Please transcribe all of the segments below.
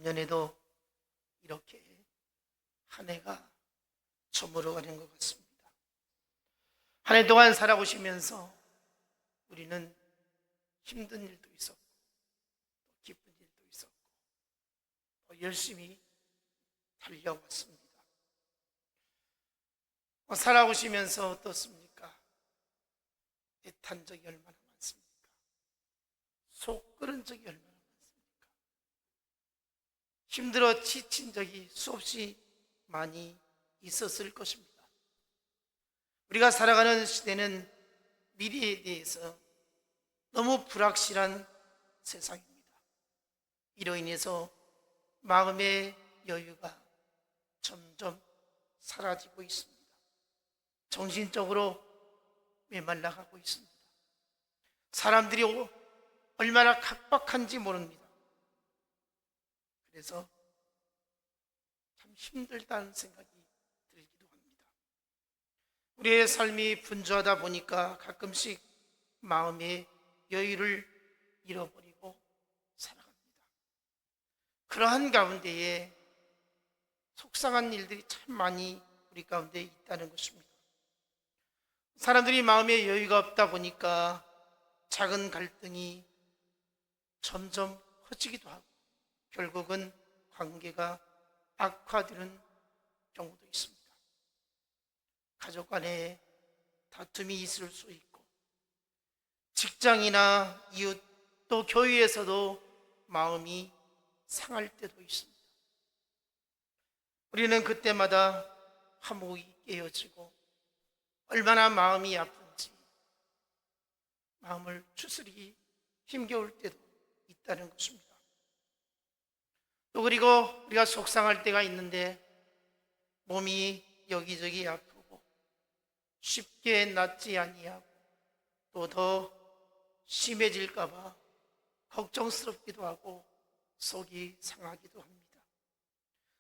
금년에도 이렇게 한 해가 저물어가는 것 같습니다. 한 해 동안 살아오시면서 우리는 힘든 일도 있었고 또 기쁜 일도 있었고 또 열심히 달려왔습니다. 살아오시면서 어떻습니까? 애탄 적이 얼마나 많습니까? 속 끓은 적이 얼마나 많습니까? 힘들어 지친 적이 수없이 많이 있었을 것입니다. 우리가 살아가는 시대는 미래에 대해서 너무 불확실한 세상입니다. 이로 인해서 마음의 여유가 점점 사라지고 있습니다. 정신적으로 메말라가고 있습니다. 사람들이 얼마나 각박한지 모릅니다. 그래서 참 힘들다는 생각이 들기도 합니다. 우리의 삶이 분주하다 보니까 가끔씩 마음의 여유를 잃어버리고 살아갑니다. 그러한 가운데에 속상한 일들이 참 많이 우리 가운데 있다는 것입니다. 사람들이 마음의 여유가 없다 보니까 작은 갈등이 점점 커지기도 하고 결국은 관계가 악화되는 경우도 있습니다. 가족 간에 다툼이 있을 수 있고 직장이나 이웃 또 교회에서도 마음이 상할 때도 있습니다. 우리는 그때마다 화목이 깨어지고 얼마나 마음이 아픈지 마음을 추스리기 힘겨울 때도 있다는 것입니다. 또 그리고 우리가 속상할 때가 있는데 몸이 여기저기 아프고 쉽게 낫지 아니하고 또 더 심해질까 봐 걱정스럽기도 하고 속이 상하기도 합니다.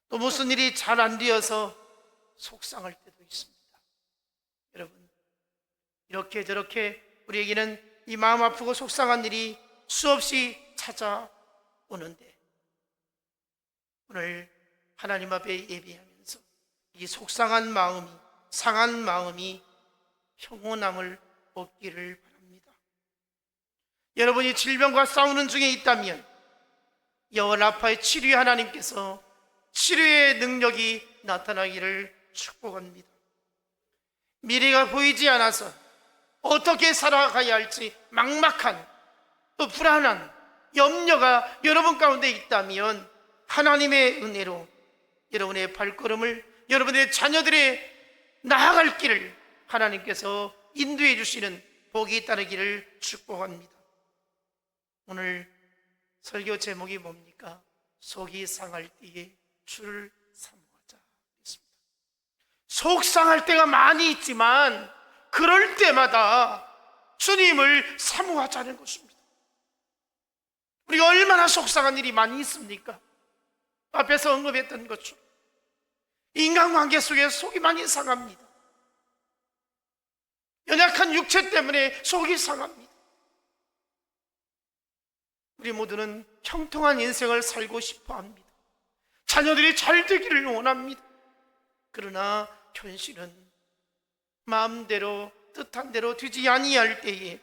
또 무슨 일이 잘 안 되어서 속상할 때도 있습니다. 여러분, 이렇게 저렇게 우리에게는 이 마음 아프고 속상한 일이 수없이 찾아오는데 오늘 하나님 앞에 예배하면서 이 속상한 마음이 상한 마음이 평온함을 얻기를 바랍니다. 여러분이 질병과 싸우는 중에 있다면 여호와 라파의 치료의 하나님께서 치료의 능력이 나타나기를 축복합니다. 미래가 보이지 않아서 어떻게 살아가야 할지 막막한 또 불안한 염려가 여러분 가운데 있다면 하나님의 은혜로 여러분의 발걸음을 여러분의 자녀들의 나아갈 길을 하나님께서 인도해 주시는 복이 따르기를 축복합니다. 오늘 설교 제목이 뭡니까? 속이 상할 때에 주를 사모하자. 속상할 때가 많이 있지만 그럴 때마다 주님을 사모하자는 것입니다. 우리가 얼마나 속상한 일이 많이 있습니까? 앞에서 언급했던 것처럼 인간관계 속에 속이 많이 상합니다. 연약한 육체 때문에 속이 상합니다. 우리 모두는 형통한 인생을 살고 싶어 합니다. 자녀들이 잘 되기를 원합니다. 그러나 현실은 마음대로 뜻한 대로 되지 아니할 때에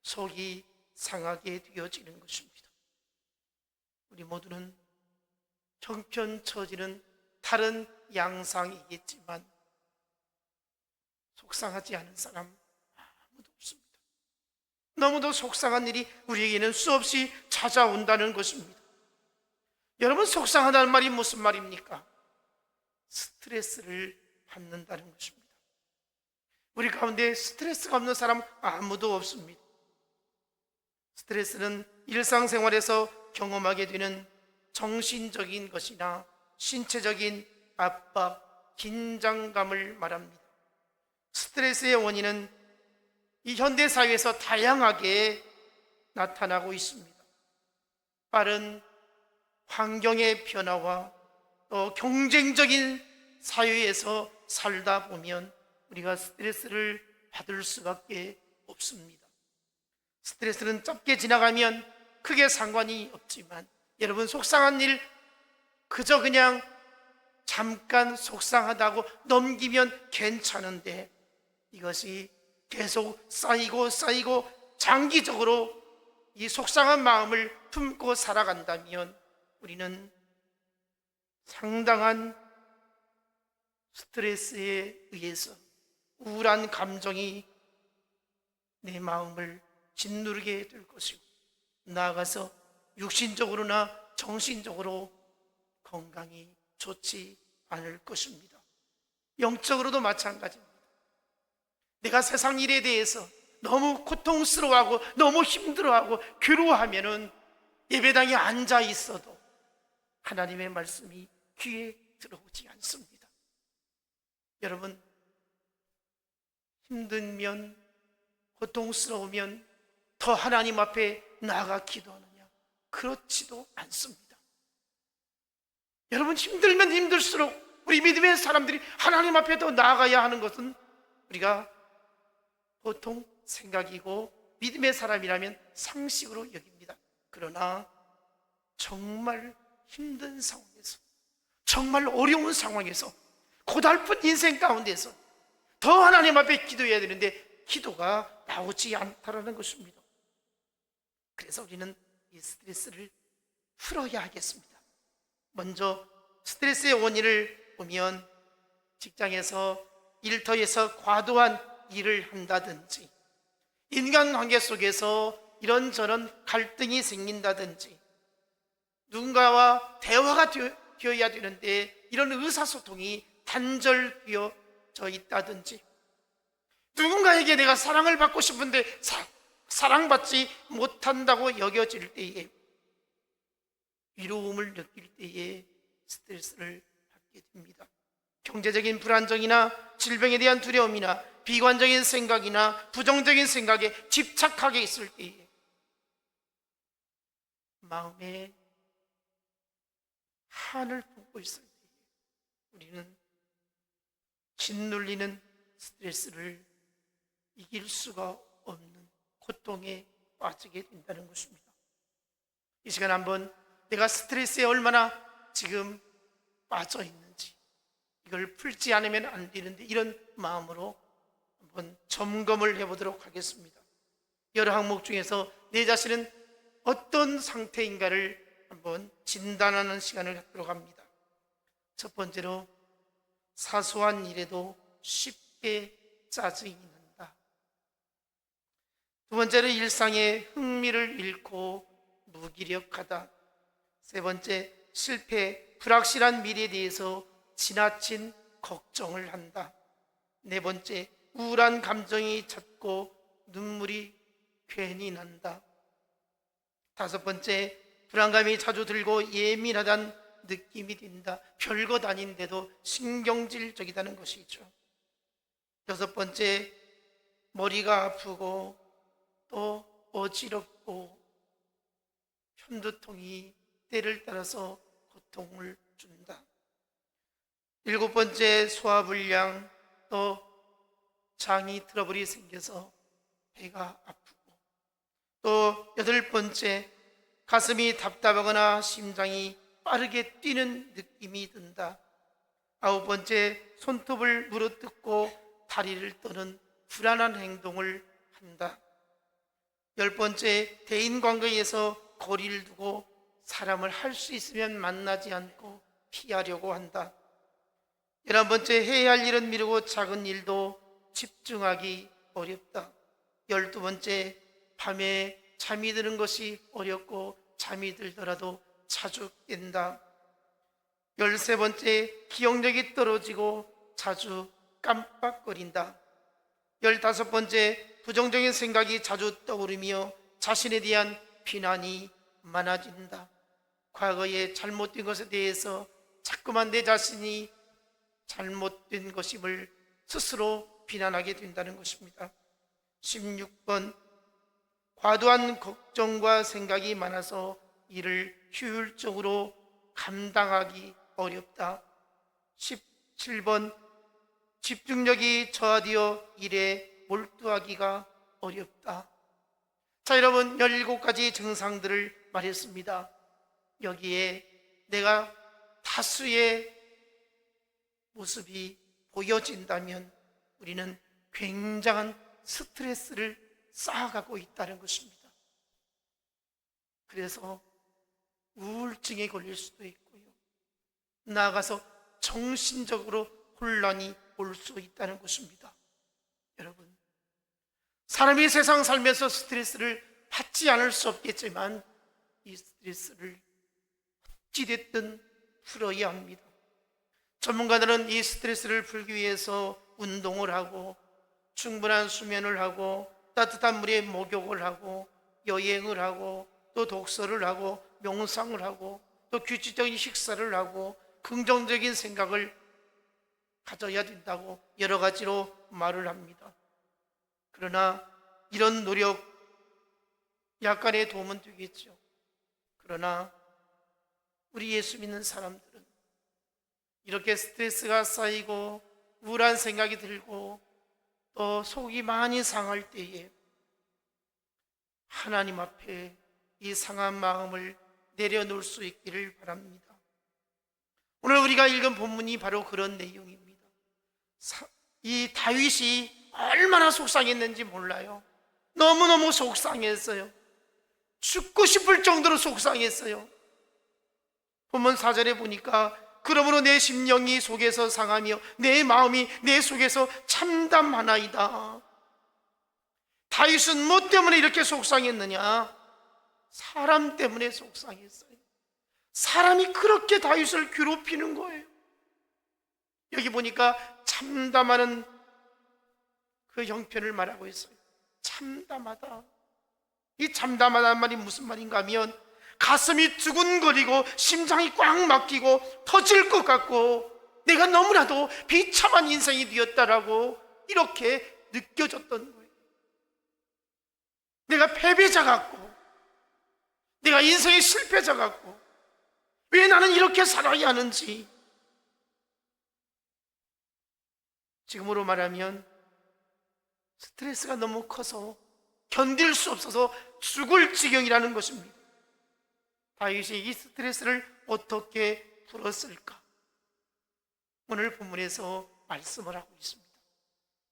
속이 상하게 되어지는 것입니다. 우리 모두는 형편 처지는 다른 양상이겠지만 속상하지 않은 사람 아무도 없습니다. 너무도 속상한 일이 우리에게는 수없이 찾아온다는 것입니다. 여러분, 속상하다는 말이 무슨 말입니까? 스트레스를 받는다는 것입니다. 우리 가운데 스트레스가 없는 사람 아무도 없습니다. 스트레스는 일상생활에서 경험하게 되는 정신적인 것이나 신체적인 압박, 긴장감을 말합니다. 스트레스의 원인은 이 현대사회에서 다양하게 나타나고 있습니다. 빠른 환경의 변화와 또 경쟁적인 사회에서 살다 보면 우리가 스트레스를 받을 수밖에 없습니다. 스트레스는 짧게 지나가면 크게 상관이 없지만 여러분, 속상한 일 그저 그냥 잠깐 속상하다고 넘기면 괜찮은데, 이것이 계속 쌓이고 장기적으로 이 속상한 마음을 품고 살아간다면 우리는 상당한 스트레스에 의해서 우울한 감정이 내 마음을 짓누르게 될 것이고, 나아가서 육신적으로나 정신적으로 건강이 좋지 않을 것입니다. 영적으로도 마찬가지입니다. 내가 세상 일에 대해서 너무 고통스러워하고 너무 힘들어하고 괴로워하면은 예배당에 앉아 있어도 하나님의 말씀이 귀에 들어오지 않습니다. 여러분, 힘들면, 고통스러우면 더 하나님 앞에 나아가 기도하느냐? 그렇지도 않습니다. 여러분, 힘들면 힘들수록 우리 믿음의 사람들이 하나님 앞에 더 나아가야 하는 것은 우리가 보통 생각이고 믿음의 사람이라면 상식으로 여깁니다. 그러나 정말 힘든 상황에서, 정말 어려운 상황에서, 고달픈 인생 가운데서 더 하나님 앞에 기도해야 되는데 기도가 나오지 않다라는 것입니다. 그래서 우리는 이 스트레스를 풀어야 하겠습니다. 먼저 스트레스의 원인을 보면 직장에서 일터에서 과도한 일을 한다든지, 인간관계 속에서 이런저런 갈등이 생긴다든지, 누군가와 대화가 되어야 되는데 이런 의사소통이 단절되어져 있다든지, 누군가에게 내가 사랑을 받고 싶은데 사랑받지 못한다고 여겨질 때에, 위로움을 느낄 때에 스트레스를 받게 됩니다. 경제적인 불안정이나 질병에 대한 두려움이나 비관적인 생각이나 부정적인 생각에 집착하게 있을 때에, 마음에 한을 품고 있을 때에 우리는 짓눌리는 스트레스를 이길 수가 없는 고통에 빠지게 된다는 것입니다. 이 시간 한번 내가 스트레스에 얼마나 지금 빠져 있는지, 이걸 풀지 않으면 안 되는데, 이런 마음으로 한번 점검을 해보도록 하겠습니다. 여러 항목 중에서 내 자신은 어떤 상태인가를 한번 진단하는 시간을 갖도록 합니다. 첫 번째로, 사소한 일에도 쉽게 짜증이 난다. 두 번째로, 일상에 흥미를 잃고 무기력하다. 세 번째, 실패, 불확실한 미래에 대해서 지나친 걱정을 한다. 네 번째, 우울한 감정이 잦고 눈물이 괜히 난다. 다섯 번째, 불안감이 자주 들고 예민하다는 느낌이 든다. 별것 아닌데도 신경질적이다는 것이죠. 여섯 번째, 머리가 아프고 또 어지럽고 편두통이 때를 따라서 고통을 준다. 일곱 번째, 소화불량, 또 장이 트러블이 생겨서 배가 아프고, 또 여덟 번째, 가슴이 답답하거나 심장이 빠르게 뛰는 느낌이 든다. 아홉 번째, 손톱을 물어뜯고 다리를 떠는 불안한 행동을 한다. 열 번째, 대인관계에서 거리를 두고 사람을 할 수 있으면 만나지 않고 피하려고 한다. 11번째, 해야 할 일은 미루고 작은 일도 집중하기 어렵다. 12번째, 밤에 잠이 드는 것이 어렵고 잠이 들더라도 자주 깬다. 13번째, 기억력이 떨어지고 자주 깜빡거린다. 15번째, 부정적인 생각이 자주 떠오르며 자신에 대한 비난이 많아진다. 과거에 잘못된 것에 대해서 자꾸만 내 자신이 잘못된 것임을 스스로 비난하게 된다는 것입니다. 16번, 과도한 걱정과 생각이 많아서 이를 효율적으로 감당하기 어렵다. 17번, 집중력이 저하되어 일에 몰두하기가 어렵다. 자, 여러분, 17가지 증상들을 말했습니다. 여기에 내가 다수의 모습이 보여진다면 우리는 굉장한 스트레스를 쌓아가고 있다는 것입니다. 그래서 우울증에 걸릴 수도 있고요, 나아가서 정신적으로 혼란이 올 수 있다는 것입니다. 여러분, 사람이 세상 살면서 스트레스를 받지 않을 수 없겠지만 이 스트레스를 어찌됐든 풀어야 합니다. 전문가들은 이 스트레스를 풀기 위해서 운동을 하고 충분한 수면을 하고 따뜻한 물에 목욕을 하고 여행을 하고 또 독서를 하고 명상을 하고 또 규칙적인 식사를 하고 긍정적인 생각을 가져야 된다고 여러 가지로 말을 합니다. 그러나 이런 노력 약간의 도움은 되겠죠. 그러나 우리 예수 믿는 사람들은 이렇게 스트레스가 쌓이고 우울한 생각이 들고 또 속이 많이 상할 때에 하나님 앞에 이 상한 마음을 내려놓을 수 있기를 바랍니다. 오늘 우리가 읽은 본문이 바로 그런 내용입니다. 이 다윗이 얼마나 속상했는지 몰라요. 너무너무 속상했어요. 죽고 싶을 정도로 속상했어요. 본문 4절에 보니까 그러므로 내 심령이 속에서 상하며 내 마음이 내 속에서 참담하나이다. 다윗은 뭐 때문에 이렇게 속상했느냐? 사람 때문에 속상했어요. 사람이 그렇게 다윗을 괴롭히는 거예요. 여기 보니까 참담하는 그 형편을 말하고 있어요. 참담하다. 이 참담하다는 말이 무슨 말인가 하면 가슴이 두근거리고 심장이 꽉 막히고 터질 것 같고 내가 너무나도 비참한 인생이 되었다라고 이렇게 느껴졌던 거예요. 내가 패배자 같고 내가 인생의 실패자 같고 왜 나는 이렇게 살아야 하는지, 지금으로 말하면 스트레스가 너무 커서 견딜 수 없어서 죽을 지경이라는 것입니다. 다윗이 이 스트레스를 어떻게 풀었을까? 오늘 본문에서 말씀을 하고 있습니다.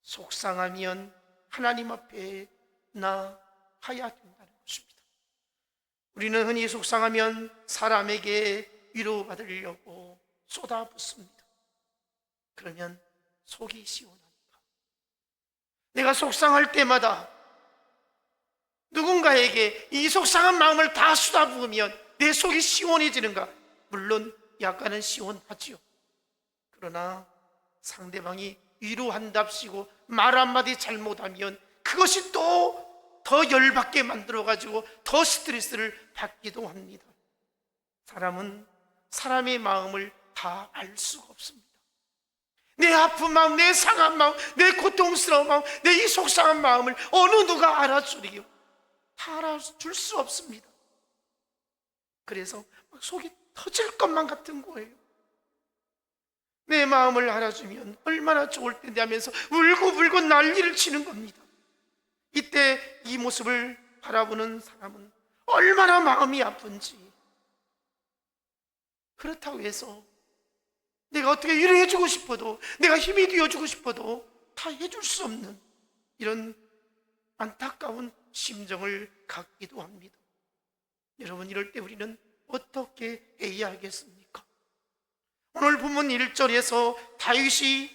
속상하면 하나님 앞에 나아야 된다는 것입니다. 우리는 흔히 속상하면 사람에게 위로받으려고 쏟아붓습니다. 그러면 속이 시원합니다. 내가 속상할 때마다 누군가에게 이 속상한 마음을 다 쏟아부으면 내 속이 시원해지는가? 물론 약간은 시원하지요. 그러나 상대방이 위로한답시고 말 한마디 잘못하면 그것이 또 더 열받게 만들어가지고 더 스트레스를 받기도 합니다. 사람은 사람의 마음을 다 알 수가 없습니다. 내 아픈 마음, 내 상한 마음, 내 고통스러운 마음, 내 이 속상한 마음을 어느 누가 알아주리요? 다 알아줄 수 없습니다. 그래서 속이 터질 것만 같은 거예요. 내 마음을 알아주면 얼마나 좋을 텐데 하면서 울고불고 난리를 치는 겁니다. 이때 이 모습을 바라보는 사람은 얼마나 마음이 아픈지, 그렇다고 해서 내가 어떻게 위로해주고 싶어도, 내가 힘이 되어주고 싶어도 다 해줄 수 없는 이런 안타까운 심정을 갖기도 합니다. 여러분, 이럴 때 우리는 어떻게 해야 하겠습니까? 오늘 본문 1절에서 다윗이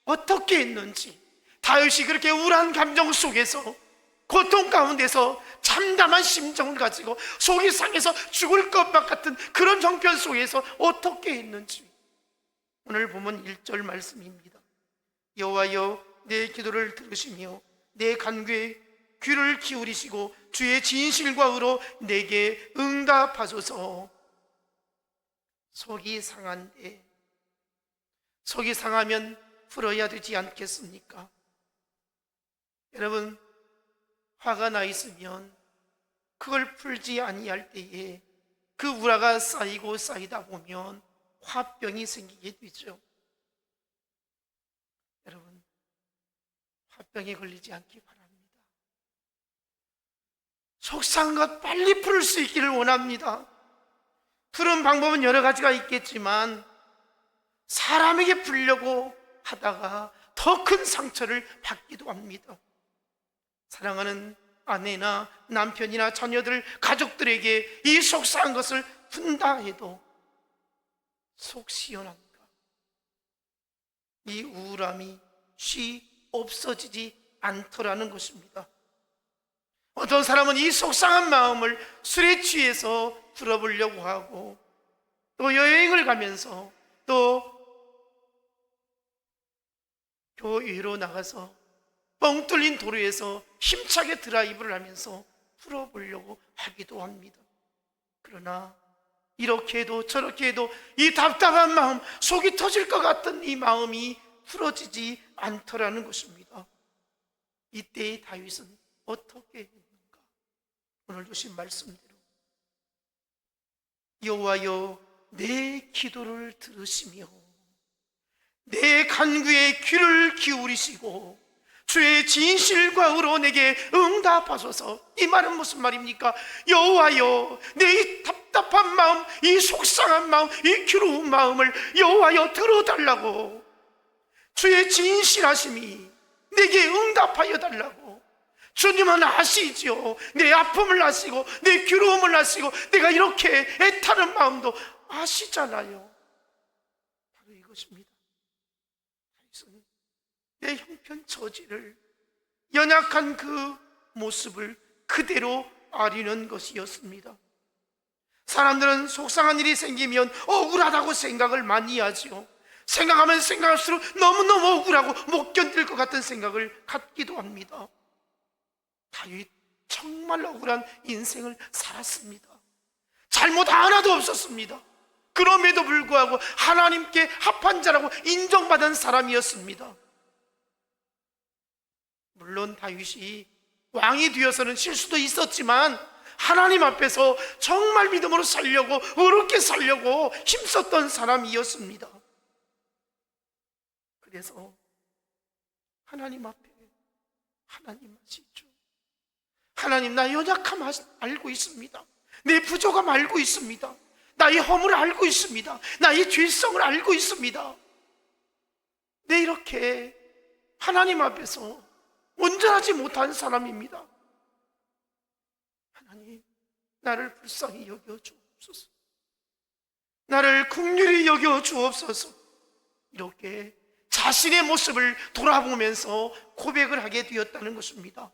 어떻게 했는지, 다윗이 그렇게 우울한 감정 속에서 고통 가운데서 참담한 심정을 가지고 속이 상해서 죽을 것 같은 그런 형편 속에서 어떻게 했는지 오늘 본문 1절 말씀입니다. 여호와여, 내 기도를 들으시며 내 간구에 귀를 기울이시고 주의 진실과 의로 내게 응답하소서. 속이 상한데, 속이 상하면 풀어야 되지 않겠습니까? 여러분, 화가 나 있으면 그걸 풀지 아니할 때에 그 우라가 쌓이고 쌓이다 보면 화병이 생기게 되죠. 여러분, 화병에 걸리지 않기 바랍니다. 속상한 것 빨리 풀을 수 있기를 원합니다. 푸는 방법은 여러 가지가 있겠지만 사람에게 풀려고 하다가 더 큰 상처를 받기도 합니다. 사랑하는 아내나 남편이나 자녀들, 가족들에게 이 속상한 것을 푼다 해도 속 시원한가? 이 우울함이 쉬 없어지지 않더라는 것입니다. 어떤 사람은 이 속상한 마음을 술에 취해서 풀어보려고 하고, 또 여행을 가면서, 또 교회로 나가서 뻥 뚫린 도로에서 힘차게 드라이브를 하면서 풀어보려고 하기도 합니다. 그러나 이렇게 해도 저렇게 해도 이 답답한 마음, 속이 터질 것 같던 이 마음이 풀어지지 않더라는 것입니다. 이때의 다윗은 어떻게 했는가? 오늘 주신 말씀대로 여호와여 내 기도를 들으시며 내 간구에 귀를 기울이시고 주의 진실과 의로 내게 응답하소서. 이 말은 무슨 말입니까? 여호와여 내 이 답답한 마음, 이 속상한 마음, 이 괴로운 마음을 여호와여 들어달라고, 주의 진실하심이 내게 응답하여 달라고. 주님은 아시죠. 내 아픔을 아시고 내 괴로움을 아시고 내가 이렇게 애타는 마음도 아시잖아요. 바로 이것입니다. 내 형편 처지를, 연약한 그 모습을 그대로 아리는 것이었습니다. 사람들은 속상한 일이 생기면 억울하다고 생각을 많이 하지요. 생각하면 생각할수록 너무너무 억울하고 못 견딜 것 같은 생각을 갖기도 합니다. 다윗 정말 억울한 인생을 살았습니다. 잘못 하나도 없었습니다. 그럼에도 불구하고 하나님께 합한 자라고 인정받은 사람이었습니다. 물론 다윗이 왕이 되어서는 실수도 있었지만 하나님 앞에서 정말 믿음으로 살려고, 어렵게 살려고 힘썼던 사람이었습니다. 그래서 하나님 앞에 하나님 아시죠? 하나님, 나 연약함 알고 있습니다. 내 부족함 알고 있습니다. 나의 허물을 알고 있습니다. 나의 죄성을 알고 있습니다. 내 이렇게 하나님 앞에서 온전하지 못한 사람입니다. 하나님, 나를 불쌍히 여겨 주옵소서. 나를 긍휼히 여겨 주옵소서. 이렇게 자신의 모습을 돌아보면서 고백을 하게 되었다는 것입니다.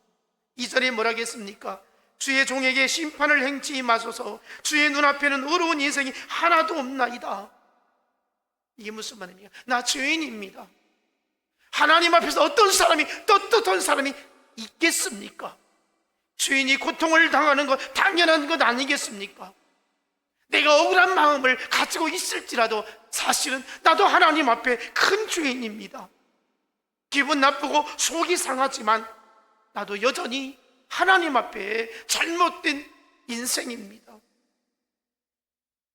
2절에 뭐라 하겠습니까? 주의 종에게 심판을 행치 마소서. 주의 눈앞에는 어려운 인생이 하나도 없나이다. 이게 무슨 말입니까? 나 죄인입니다. 하나님 앞에서 어떤 사람이, 떳떳한 사람이 있겠습니까? 죄인이 고통을 당하는 것 당연한 것 아니겠습니까? 내가 억울한 마음을 가지고 있을지라도 사실은 나도 하나님 앞에 큰 죄인입니다. 기분 나쁘고 속이 상하지만 나도 여전히 하나님 앞에 잘못된 인생입니다.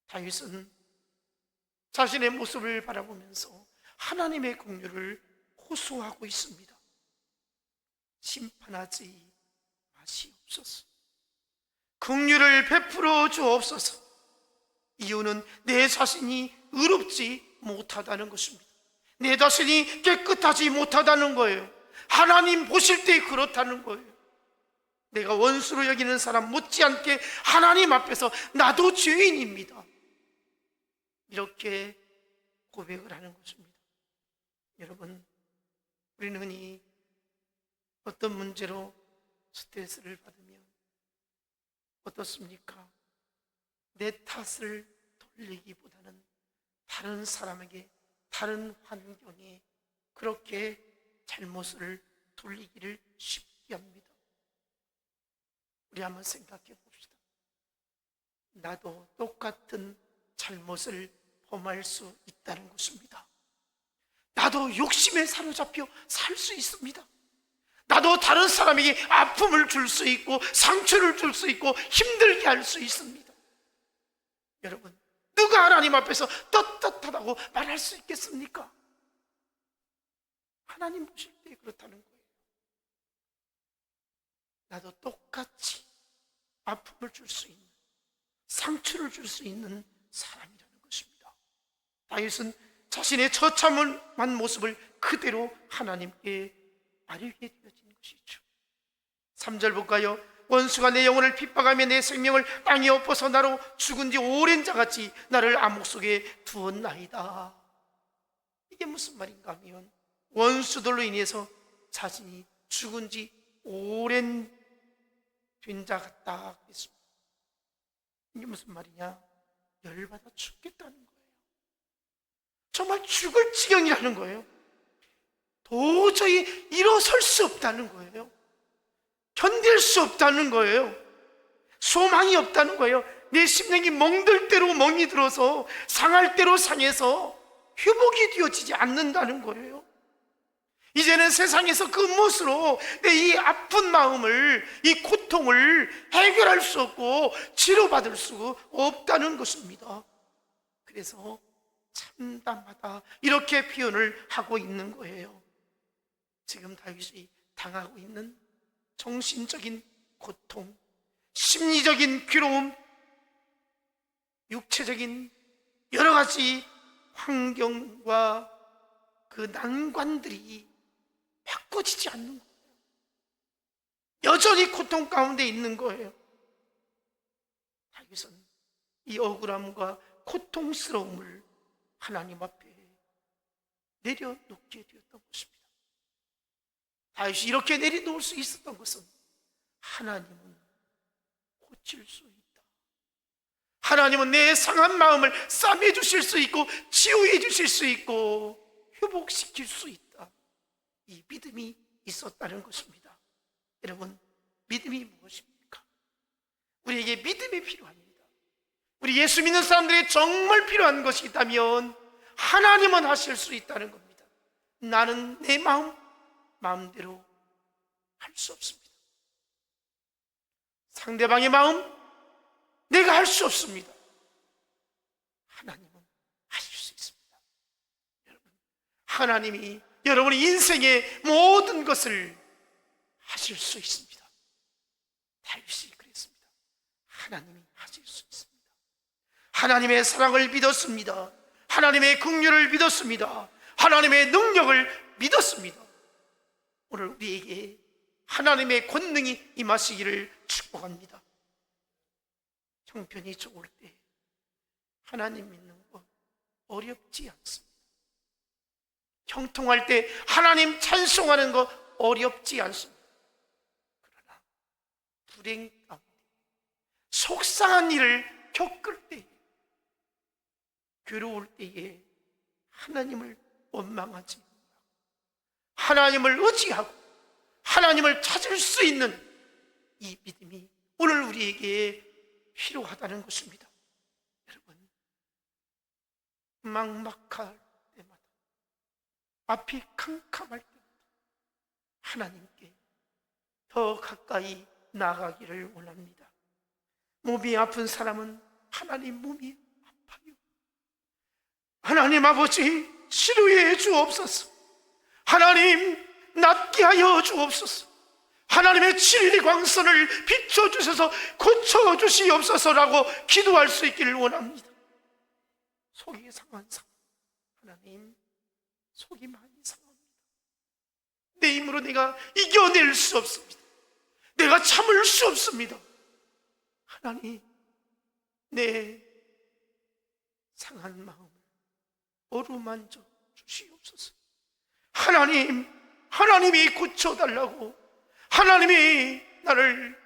다윗은 자신의 모습을 바라보면서 하나님의 긍휼을 호소하고 있습니다. 심판하지 마시옵소서. 긍휼을 베풀어 주옵소서. 이유는 내 자신이 의롭지 못하다는 것입니다. 내 자신이 깨끗하지 못하다는 거예요. 하나님 보실 때 그렇다는 거예요. 내가 원수로 여기는 사람 못지않게 하나님 앞에서 나도 죄인입니다. 이렇게 고백을 하는 것입니다. 여러분, 우리는 흔히 어떤 문제로 스트레스를 받으면 어떻습니까? 내 탓을 돌리기보다는 다른 사람에게, 다른 환경에 그렇게 잘못을 돌리기를 쉽게 합니다. 우리 한번 생각해 봅시다. 나도 똑같은 잘못을 범할 수 있다는 것입니다. 나도 욕심에 사로잡혀 살 수 있습니다. 나도 다른 사람에게 아픔을 줄 수 있고 상처를 줄 수 있고 힘들게 할 수 있습니다. 여러분, 누가 하나님 앞에서 떳떳하다고 말할 수 있겠습니까? 하나님 보실 때 그렇다는 거예요. 나도 똑같이 아픔을 줄 수 있는, 상처를 줄 수 있는 사람이라는 것입니다. 다윗은 자신의 처참한 모습을 그대로 하나님께 아뢰게 되어진 것이죠. 3절 볼까요? 원수가 내 영혼을 핍박하며 내 생명을 땅에 엎어서 나로 죽은 지 오랜 자같이 나를 암흑 속에 두었나이다. 이게 무슨 말인가 하면 원수들로 인해서 자신이 죽은 지 오랜 된 자 같다 했습니다. 이게 무슨 말이냐? 열받아 죽겠다는 거예요. 정말 죽을 지경이라는 거예요. 도저히 일어설 수 없다는 거예요. 견딜 수 없다는 거예요. 소망이 없다는 거예요. 내 심령이 멍들 대로 멍이 들어서 상할 대로 상해서 회복이 되어지지 않는다는 거예요. 이제는 세상에서 그 무엇으로 내 이 아픈 마음을, 이 고통을 해결할 수 없고 치료받을 수 없다는 것입니다. 그래서 참담하다 이렇게 표현을 하고 있는 거예요. 지금 다윗이 당하고 있는 정신적인 고통, 심리적인 괴로움, 육체적인 여러 가지 환경과 그 난관들이 바꿔지지 않는 거예요. 여전히 고통 가운데 있는 거예요. 다윗은 이 억울함과 고통스러움을 하나님 앞에 내려놓게 되었던 것입니다. 다윗이 이렇게 내려놓을 수 있었던 것은 하나님은 고칠 수 있다. 하나님은 내 상한 마음을 싸매 주실 수 있고 치유해 주실 수 있고 회복시킬 수 있다. 이 믿음이 있었다는 것입니다. 여러분, 믿음이 무엇입니까? 우리에게 믿음이 필요합니다. 우리 예수 믿는 사람들이 정말 필요한 것이 있다면 하나님은 하실 수 있다는 겁니다. 나는 내 마음대로 할 수 없습니다. 상대방의 마음 내가 할 수 없습니다. 하나님은 하실 수 있습니다. 여러분, 하나님이 여러분의 인생의 모든 것을 하실 수 있습니다. 다윗이 그랬습니다. 하나님이 하실 수 있습니다. 하나님의 사랑을 믿었습니다. 하나님의 긍휼을 믿었습니다. 하나님의 능력을 믿었습니다. 오늘 우리에게 하나님의 권능이 임하시기를 축복합니다. 형편이 좋을 때 하나님 믿는 것 어렵지 않습니다. 형통할 때 하나님 찬송하는 것 어렵지 않습니다. 그러나 불행 가운데 속상한 일을 겪을 때, 괴로울 때에 하나님을 원망하지 말고 하나님을 의지하고 하나님을 찾을 수 있는 이 믿음이 오늘 우리에게 필요하다는 것입니다. 여러분, 막막할 때마다, 앞이 캄캄할 때마다 하나님께 더 가까이 나가기를 원합니다. 몸이 아픈 사람은 하나님 몸이 아파요. 하나님 아버지 치료해 주옵소서. 하나님 낫게 하여 주옵소서. 하나님의 진리 광선을 비춰주셔서 고쳐주시옵소서라고 기도할 수 있기를 원합니다. 속이 상한 상황, 하나님 속이 많이 상합니다. 내 힘으로 내가 이겨낼 수 없습니다. 내가 참을 수 없습니다. 하나님, 내 상한 마음을 어루만져 주시옵소서. 하나님이 고쳐달라고, 하나님이 나를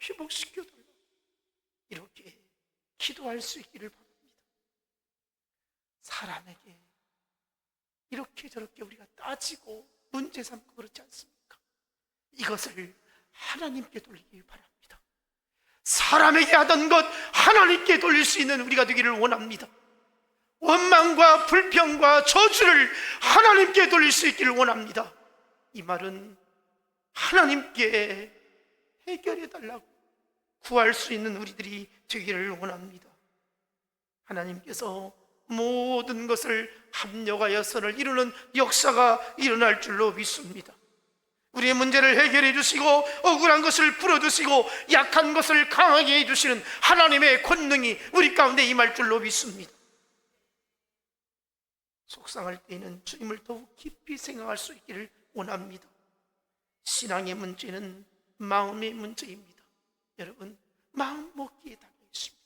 회복시켜달라고 이렇게 기도할 수 있기를 바랍니다. 사람에게 이렇게 저렇게 우리가 따지고 문제 삼고 그렇지 않습니까? 이것을 하나님께 돌리기 바랍니다. 사람에게 하던 것 하나님께 돌릴 수 있는 우리가 되기를 원합니다. 원망과 불평과 저주를 하나님께 돌릴 수 있기를 원합니다. 이 말은 하나님께 해결해 달라고 구할 수 있는 우리들이 되기를 원합니다. 하나님께서 모든 것을 합력하여 선을 이루는 역사가 일어날 줄로 믿습니다. 우리의 문제를 해결해 주시고 억울한 것을 풀어주시고 약한 것을 강하게 해주시는 하나님의 권능이 우리 가운데 임할 줄로 믿습니다. 속상할 때에는 주님을 더욱 깊이 생각할 수 있기를 원합니다. 신앙의 문제는 마음의 문제입니다. 여러분, 마음 먹기에 달려 있습니다.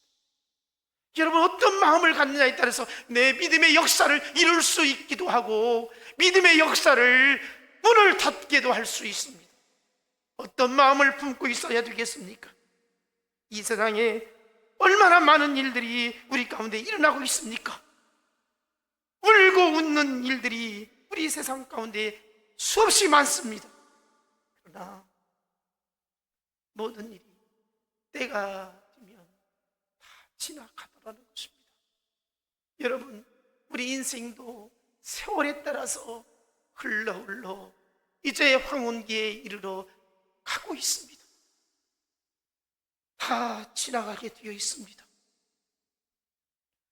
여러분, 어떤 마음을 갖느냐에 따라서 내 믿음의 역사를 이룰 수 있기도 하고 믿음의 역사를 문을 닫게도 할 수 있습니다. 어떤 마음을 품고 있어야 되겠습니까? 이 세상에 얼마나 많은 일들이 우리 가운데 일어나고 있습니까? 울고 웃는 일들이 우리 세상 가운데 수없이 많습니다. 그러나 모든 일이 때가 되면 다 지나가더라는 것입니다. 여러분, 우리 인생도 세월에 따라서 흘러 이제 황혼기에 이르러 가고 있습니다. 다 지나가게 되어 있습니다.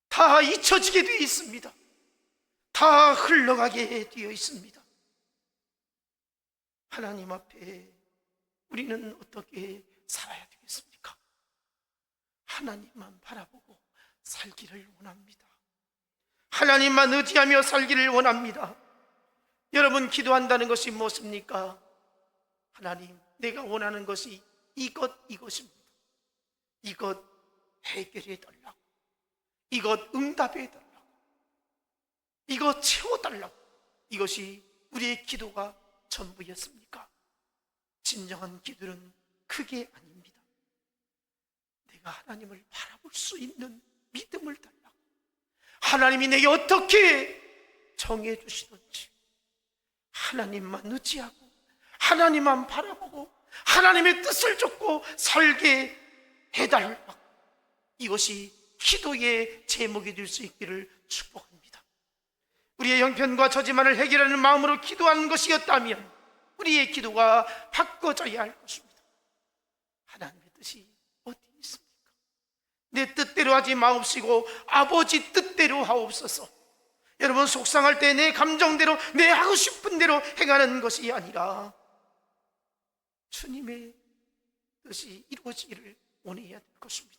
다 잊혀지게 되어 있습니다. 다 흘러가게 되어 있습니다. 하나님 앞에 우리는 어떻게 살아야 되겠습니까? 하나님만 바라보고 살기를 원합니다. 하나님만 의지하며 살기를 원합니다. 여러분, 기도한다는 것이 무엇입니까? 하나님, 내가 원하는 것이 이것입니다. 이것 해결해 달라고, 이것 응답해 달라고, 이것 채워달라고. 이것이 우리의 기도가 전부였습니까? 진정한 기도는 그게 아닙니다. 내가 하나님을 바라볼 수 있는 믿음을 달라고, 하나님이 내게 어떻게 정해 주시든지 하나님만 의지하고 하나님만 바라보고 하나님의 뜻을 좇고 살게 해달라고. 이것이 기도의 제목이 될 수 있기를 축복합니다. 우리의 형편과 저지만을 해결하는 마음으로 기도하는 것이었다면 우리의 기도가 바꿔져야 할 것입니다. 하나님의 뜻이 어디 있습니까? 내 뜻대로 하지 마옵시고 아버지 뜻대로 하옵소서. 여러분, 속상할 때 내 감정대로, 내 하고 싶은 대로 행하는 것이 아니라 주님의 뜻이 이루어지기를 원해야 될 것입니다.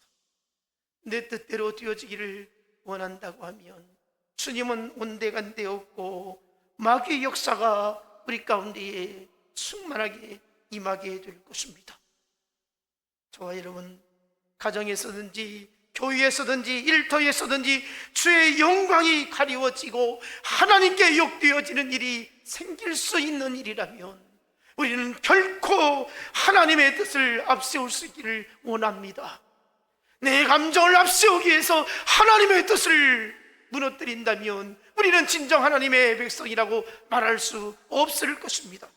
내 뜻대로 되어지기를 원한다고 하면 주님은 온데간데 없고 마귀의 역사가 우리 가운데에 충만하게 임하게 될 것입니다. 저와 여러분, 가정에서든지 교회에서든지 일터에서든지 주의 영광이 가리워지고 하나님께 욕되어지는 일이 생길 수 있는 일이라면 우리는 결코 하나님의 뜻을 앞세울 수 있기를 원합니다. 내 감정을 앞세우기 위해서 하나님의 뜻을 무너뜨린다면 우리는 진정 하나님의 백성이라고 말할 수 없을 것입니다.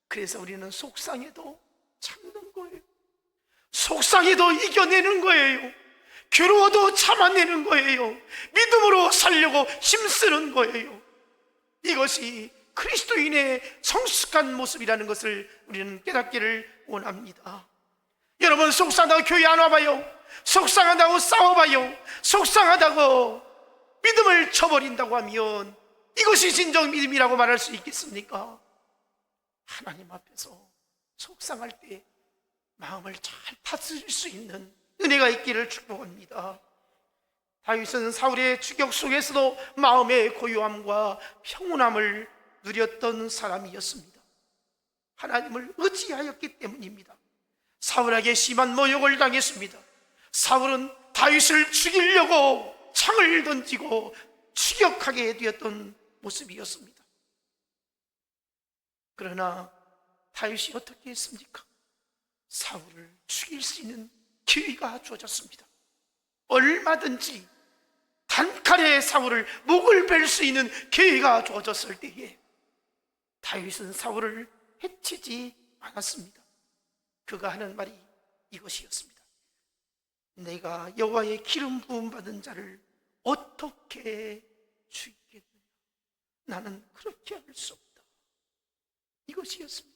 그래서 우리는 속상해도 참는 거예요. 속상해도 이겨내는 거예요. 괴로워도 참아내는 거예요. 믿음으로 살려고 힘쓰는 거예요. 이것이 그리스도인의 성숙한 모습이라는 것을 우리는 깨닫기를 원합니다. 여러분, 속상하다고 교회 안 와봐요. 속상하다고 싸워봐요. 속상하다고 믿음을 쳐버린다고 하면 이것이 진정 믿음이라고 말할 수 있겠습니까? 하나님 앞에서 속상할 때 마음을 잘 다스릴 수 있는 은혜가 있기를 축복합니다. 다윗은 사울의 추격 속에서도 마음의 고요함과 평온함을 누렸던 사람이었습니다. 하나님을 의지하였기 때문입니다. 사울에게 심한 모욕을 당했습니다. 사울은 다윗을 죽이려고 창을 던지고 추격하게 되었던 모습이었습니다. 그러나 다윗이 어떻게 했습니까? 사울을 죽일 수 있는 기회가 주어졌습니다. 얼마든지 단칼에 사울을 목을 벨 수 있는 기회가 주어졌을 때에 다윗은 사울을 해치지 않았습니다. 그가 하는 말이 이것이었습니다. 내가 여호와의 기름 부음 받은 자를 어떻게 죽이겠느냐? 나는 그렇게 할 수 없다. 이것이었습니다.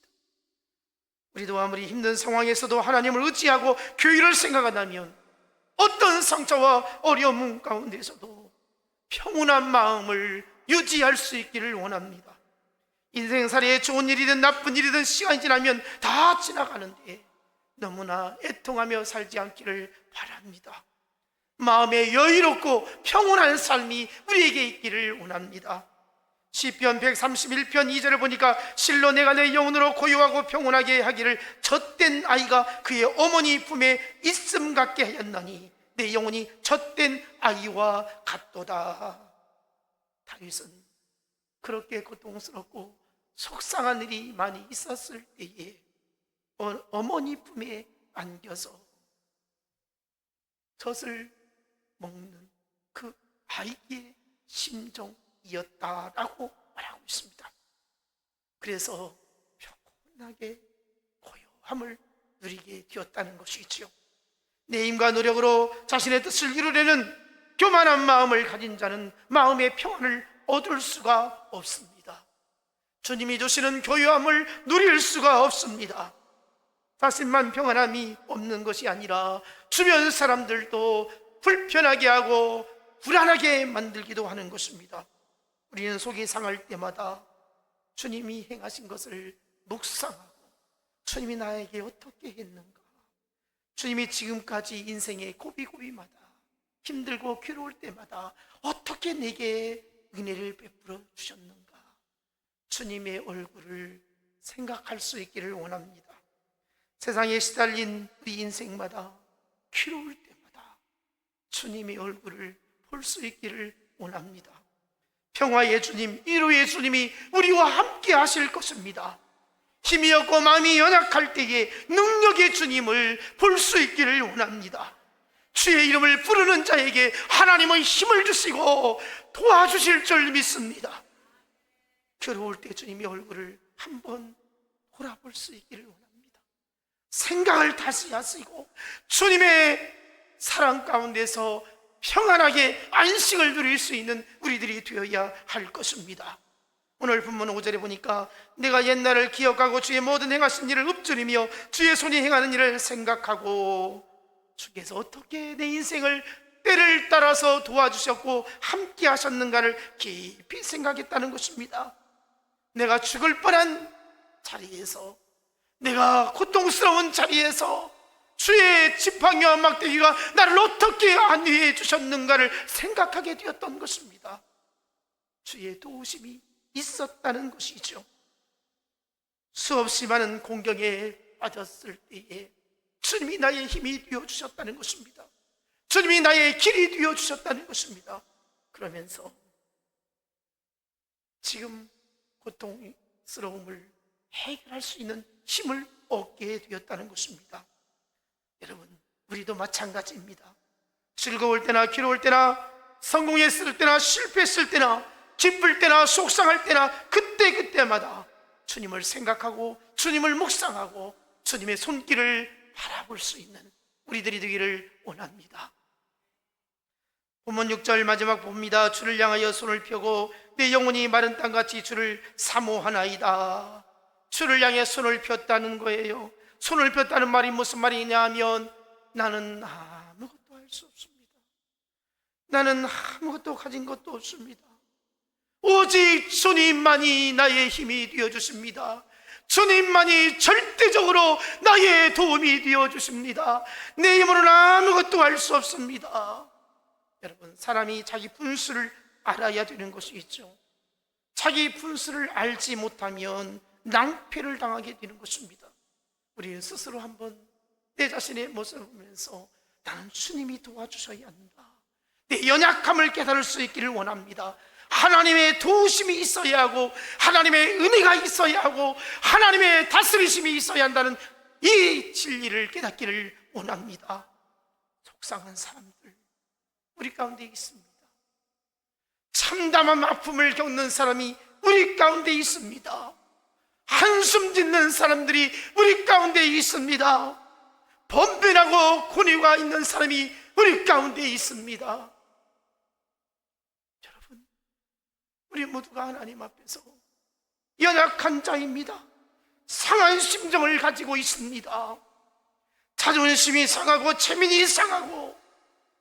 우리도 아무리 힘든 상황에서도 하나님을 의지하고 교회를 생각한다면 어떤 상처와 어려움 가운데서도 평온한 마음을 유지할 수 있기를 원합니다. 인생살이에 좋은 일이든 나쁜 일이든 시간이 지나면 다 지나가는데 너무나 애통하며 살지 않기를 바랍니다. 마음에 여유롭고 평온한 삶이 우리에게 있기를 원합니다. 시편 131편 2절을 보니까 실로 내가 내 영혼으로 고요하고 평온하게 하기를 젖된 아이가 그의 어머니 품에 있음 같게 하였나니 내 영혼이 젖된 아이와 같도다. 다윗은 그렇게 고통스럽고 속상한 일이 많이 있었을 때에 어머니 품에 안겨서 젖을 먹는 그 아이의 심정이었다라고 말하고 있습니다. 그래서 평온하게 고요함을 누리게 되었다는 것이지요. 내 힘과 노력으로 자신의 뜻을 이루려는 교만한 마음을 가진 자는 마음의 평안을 얻을 수가 없습니다. 주님이 주시는 고요함을 누릴 수가 없습니다. 자신만 평안함이 없는 것이 아니라 주변 사람들도 불편하게 하고 불안하게 만들기도 하는 것입니다. 우리는 속이 상할 때마다 주님이 행하신 것을 묵상하고 주님이 나에게 어떻게 했는가, 주님이 지금까지 인생의 고비고비마다 힘들고 괴로울 때마다 어떻게 내게 은혜를 베풀어 주셨는가, 주님의 얼굴을 생각할 수 있기를 원합니다. 세상에 시달린 우리 인생마다 괴로울 때마다 주님의 얼굴을 볼 수 있기를 원합니다. 평화의 주님, 위로의 주님이 우리와 함께 하실 것입니다. 힘이 없고 마음이 연약할 때에 능력의 주님을 볼 수 있기를 원합니다. 주의 이름을 부르는 자에게 하나님은 힘을 주시고 도와주실 줄 믿습니다. 괴로울 때 주님의 얼굴을 한번 돌아볼 수 있기를 원합니다. 생각을 다시 하시고 주님의 사랑 가운데서 평안하게 안식을 누릴 수 있는 우리들이 되어야 할 것입니다. 오늘 본문 5절에 보니까 내가 옛날을 기억하고 주의 모든 행하신 일을 읊조리며 주의 손이 행하는 일을 생각하고 주께서 어떻게 내 인생을 때를 따라서 도와주셨고 함께 하셨는가를 깊이 생각했다는 것입니다. 내가 죽을 뻔한 자리에서, 내가 고통스러운 자리에서 주의 지팡이와 막대기가 나를 어떻게 안위해 주셨는가를 생각하게 되었던 것입니다. 주의 도우심이 있었다는 것이죠. 수없이 많은 공경에 빠졌을 때에 주님이 나의 힘이 되어주셨다는 것입니다. 주님이 나의 길이 되어주셨다는 것입니다. 그러면서 지금 고통스러움을 해결할 수 있는 힘을 얻게 되었다는 것입니다. 여러분, 우리도 마찬가지입니다. 즐거울 때나 괴로울 때나 성공했을 때나 실패했을 때나 기쁠 때나 속상할 때나 그때마다 주님을 생각하고 주님을 묵상하고 주님의 손길을 바라볼 수 있는 우리들이 되기를 원합니다. 본문 6절 마지막 봅니다. 주를 향하여 손을 펴고 내 영혼이 마른 땅같이 주를 사모하나이다. 주를 향해 손을 폈다는 거예요. 손을 폈다는 말이 무슨 말이냐 하면 나는 아무것도 할 수 없습니다. 나는 아무것도 가진 것도 없습니다. 오직 주님만이 나의 힘이 되어주십니다. 주님만이 절대적으로 나의 도움이 되어주십니다. 내 힘으로는 아무것도 할 수 없습니다. 여러분, 사람이 자기 분수를 알아야 되는 것이 있죠. 자기 분수를 알지 못하면 낭패를 당하게 되는 것입니다. 우리는 스스로 한번 내 자신의 모습을 보면서 나는 주님이 도와주셔야 한다, 내 연약함을 깨달을 수 있기를 원합니다. 하나님의 도우심이 있어야 하고 하나님의 은혜가 있어야 하고 하나님의 다스리심이 있어야 한다는 이 진리를 깨닫기를 원합니다. 속상한 사람들 우리 가운데 있습니다. 참담한 아픔을 겪는 사람이 우리 가운데 있습니다. 한숨 짓는 사람들이 우리 가운데 있습니다. 번변하고 고뇌가 있는 사람이 우리 가운데 있습니다. 여러분, 우리 모두가 하나님 앞에서 연약한 자입니다. 상한 심정을 가지고 있습니다. 자존심이 상하고 체면이 상하고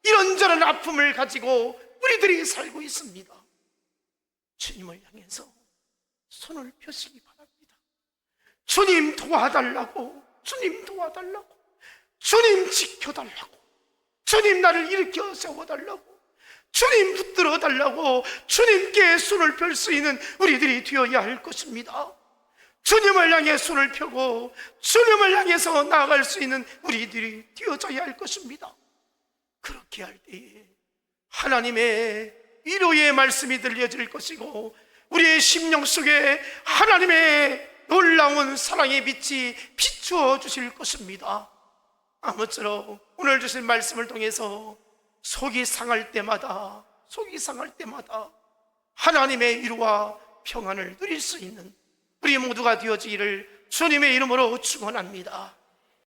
이런저런 아픔을 가지고 우리들이 살고 있습니다. 주님을 향해서 손을 펴시기 바랍니다. 주님 도와달라고, 주님 도와달라고, 주님 지켜달라고, 주님 나를 일으켜 세워달라고, 주님 붙들어 달라고, 주님께 손을 펼 수 있는 우리들이 되어야 할 것입니다. 주님을 향해 손을 펴고 주님을 향해서 나아갈 수 있는 우리들이 되어져야 할 것입니다. 그렇게 할 때에 하나님의 위로의 말씀이 들려질 것이고, 우리의 심령 속에 하나님의 놀라운 사랑의 빛이 비추어 주실 것입니다. 아무쪼록 오늘 주신 말씀을 통해서 속이 상할 때마다 하나님의 위로와 평안을 누릴 수 있는 우리 모두가 되어지기를 주님의 이름으로 축원합니다.